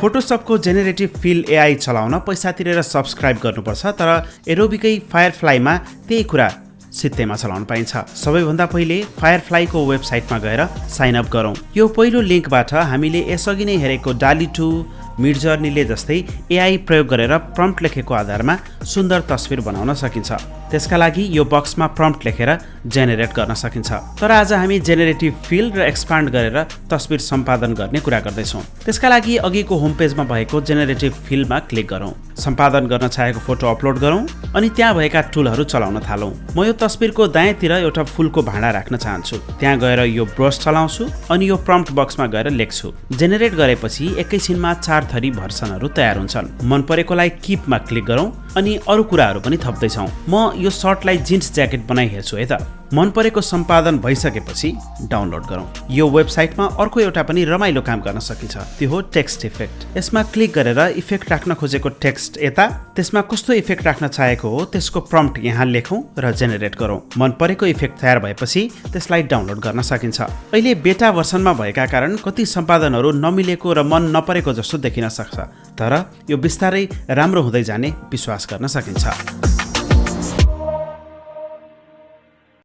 फोटोशपको generative feel AI चलाउन पैसा तिरेर सब्स्क्राइब गर्नुपर्छ, तर एडोबीकै फायरफ्लाईमा त्यही कुरा सित्तैमा चलाउन पाइन्छ। सबैभन्दा पहिले फायरफ्लाईको वेबसाइटमा गएर साइन अप गरौँ। यो पहिलो लिङ्कबाट हामीले यसअघि नै हेरेको डाली 2 मिडजर्नीले जस्तै एआई प्रयोग गरेर प्रम्प्ट लेखेको आधारमा सुन्दर तस्बिर बनाउन सकिन्छ। त्यसका लागि यो बक्समा प्रम्प्ट लेखेर जेनेरेट गर्न सकिन्छ। तर आज हामी जेनेरेटिभ फिल र एक्सपान्ड गरेर तस्बिर सम्पादन गर्ने कुरा गर्दैछौँ। त्यसका लागि अघिको होम पेजमा भएको जेनेरेटिभ फिलमा क्लिक गरौँ, सम्पादन गर्न चाहेको फोटो अपलोड गरौँ अनि त्यहाँ भएका टुलहरू चलाउन थालौँ। म यो तस्बिरको दायाँतिर एउटा फुलको भाँडा राख्न चाहन्छु। त्यहाँ गएर यो ब्रस चलाउँछु अनि यो प्रम्प्ट बक्समा गएर लेख्छु। जेनेरेट गरेपछि एकैछिनमा 4 थरी भर्सनहरू तयार हुन्छन्। मन परेकोलाई किपमा क्लिक गरौँ अनि अरू कुराहरू पनि थप्दैछौँ। म यो सर्टलाई जिन्स ज्याकेट बनाइ हेर्छु है त। मन परेको सम्पादन भइसकेपछि डाउनलोड गरौँ। यो वेबसाइटमा अर्को एउटा पनि रमाइलो काम गर्न सकिन्छ, त्यो हो टेक्स्ट इफेक्ट। यसमा क्लिक गरेर इफेक्ट राख्न खोजेको टेक्स्ट यता, त्यसमा कस्तो इफेक्ट राख्न चाहेको हो त्यसको प्रम्प्ट यहाँ लेखौँ र जेनेरेट गरौँ। मन परेको इफेक्ट तयार भएपछि त्यसलाई डाउनलोड गर्न सकिन्छ। अहिले बेटा भर्सनमा भएका कारण कति सम्पादनहरू नमिलेको र मन नपरेको जस्तो देखिन सक्छ, तर यो बिस्तारै राम्रो हुँदै जाने विश्वास गर्न सकिन्छ।